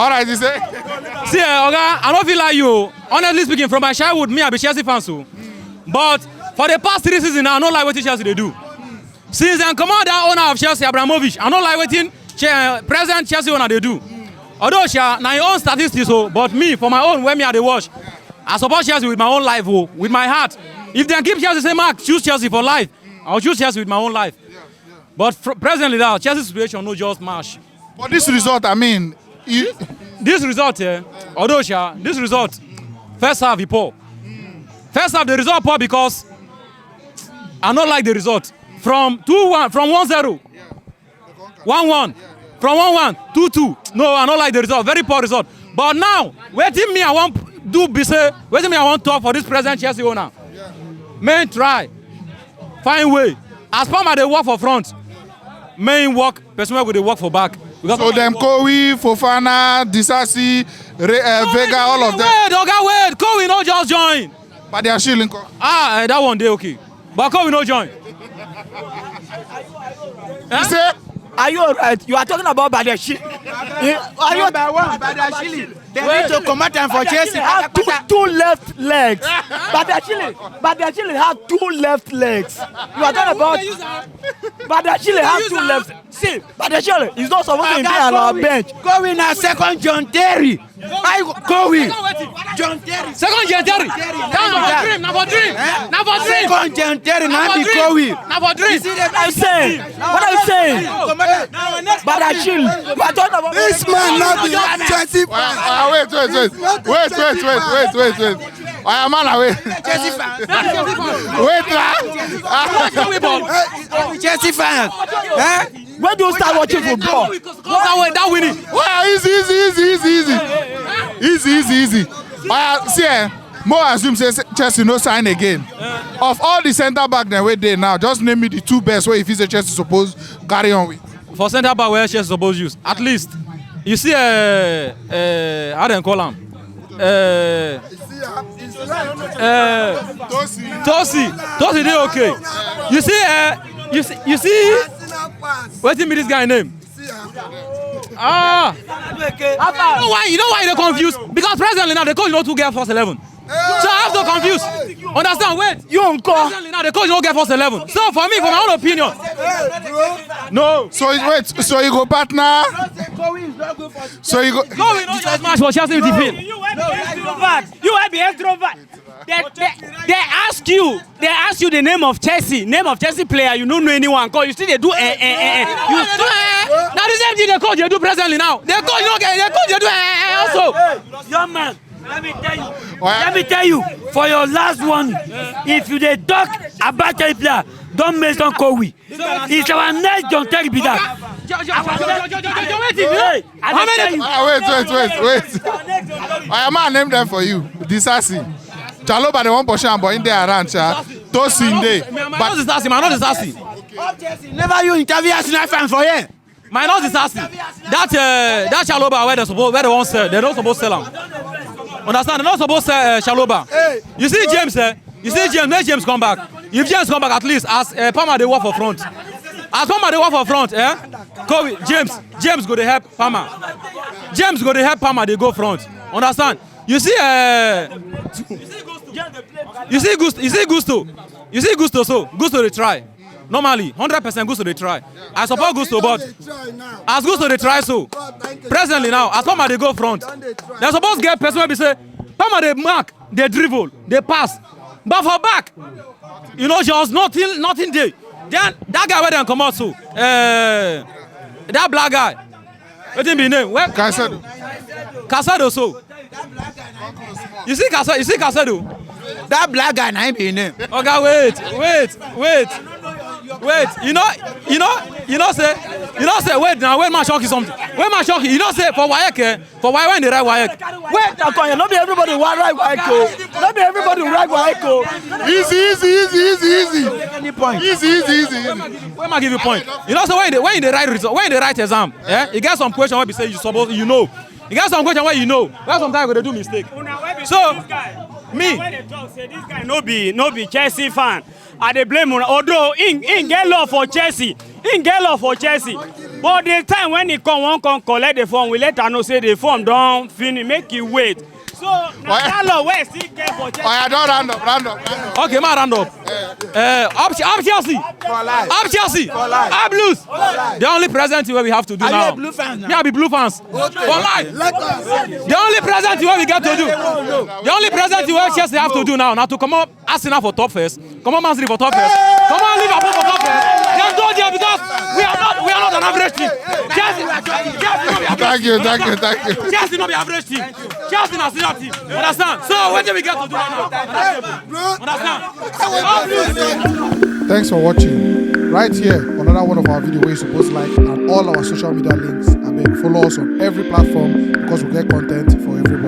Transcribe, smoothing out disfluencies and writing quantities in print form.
All right, you say. See, Oga, I don't feel like you. Honestly speaking, from my childhood, me, I be Chelsea fan too. But for the past 3 seasons, I don't like what Chelsea they do. Since then, come on, that owner of Chelsea, Abramovich, I don't like what present Chelsea owner they do. Although now your own statistics, but me, for my own, when me I dey watch, I support Chelsea with my own life, with my heart. If they keep Chelsea, say Mark, choose Chelsea for life. I'll choose Chelsea with my own life. But presently now, Chelsea's situation no just match. But this result, I mean, this result, although this result, first half he poor. First half the result poor because I don't like the result. From 2-1, from 1-0, 1-1, from 1-1, 2-2. No, I don't like the result. Very poor result. But now, waiting me, I want do be say, waiting me, I want talk for this present Chelsea owner. Main try, find way. As Palmer they work for front, main work, person will they work for back. So them Kowi, Fofana, Disasi, Vega, all of them. Wait, Kowi no just join. But they are shilling. That one day okay. But Kowi no join. You say? Are you alright? You are talking about Badiashile. Are you Badiashile? They need to combat them for Chelsea. Have two left legs. Badiashile have 2 left legs. You are talking about Badiashile have 2 left. See, Badiashile is not supposed to be on our bench. Kowi na second John Terry. Kowi. John Terry. Second John Terry. Now for dream. Second John Terry. Now be Kowi. Now for dream. I'm saying. What I'm saying. Badiashile. What talking about? This man not be Chelsea. Wait. I am man away. Chelsea fan. Wait, Chelsea fan. When do you start watching football? That winning. well, easy. See, Mo assume say Chelsea no sign again. Of all the centre back that we there now, just name me the 2 best way if it's a Chelsea suppose carry on with. For centre back where Chelsea suppose use, at least you see how they call him. Tosi dey okay. You see what's this guy name? You know why they confused? Because presently now the coach don't get first 11. So I have to confuse. Understand? Wait. You don't call. Presently now the coach don't get first 11. So for me, for my own opinion. No. So you go partner. So you go. No, we don't just match for Chelsea with the field. You are the extrovert. They ask you the name of Chelsea player. You don't know anyone. Cause you still they do Now the same thing the coach they do presently now. The coach they do also. Young man, let me tell you. For your last one, if you they talk about a player, don't mention Kowi. It's our next John Terry be that. Wait. I am man name them for you. Disasi. Chaloba the 1% but in there around Tosi in there. But not Disasi. Never you interview as a fan for him. My not Disasi. That Chaloba where they won't sell. They don't supposed to sell him. Understand? They're not supposed to sell Chaloba. You see James, let James come back. If James come back at least as Palmer they work for front. As Palmer they work for front, James go to help Palmer. James go to help Palmer they go front. Understand? You see Gusto so Gusto they try. Normally 100% Gusto they try. I support Gusto but as Gusto they try so presently now as Palmer they go front. They're supposed to get person where they say Palmer they mark, they dribble, they pass. But for back, you know, just nothing there. Then that guy where they come out so that black guy. What him be name? Where? Casado so. You see Casado? That black guy na him be name. Okay, wait. You know say wait now. Wait, man, shock you something. Wait, man, shock you. You know say for why when they write Wayek. Wait, Akonya, not be everybody will write Wayek. Not be everybody will write Wayek. Easy. Any point? Easy. When I give you point. You know so when they write result, when they write exam, you get some question where you say you know. You got some question where you know. Where sometimes they do mistake. So me. When they talk, say this guy no be Chelsea fan. I dey blame him. Although he get love for Chelsea. But the time when he come collect the form, we let her know say the form don't finish, make you wait. So now that law where still get for Chelsea. Oh, I don't round up. Okay, man, round up. Up Chelsea. Up Chelsea. Up Blues. The only present where we have to do now. Are you a blue fan now? Me, I be blue fans. For life. The only present where we get to do. The only present where Chelsea have to do now to come up Arsenal for top first. Come on, Man City for top first. Come on, Liverpool for top first. Just go there because we are not an average team. Chelsea not be average team. Thank you. Chelsea not be average team. Chelsea not senior team. Understand? So what do we get to do right now? Understand? Thanks for watching. Right here, another one of our videos where you're supposed to like, and all our social media links. I beg, follow us on every platform because we get content for every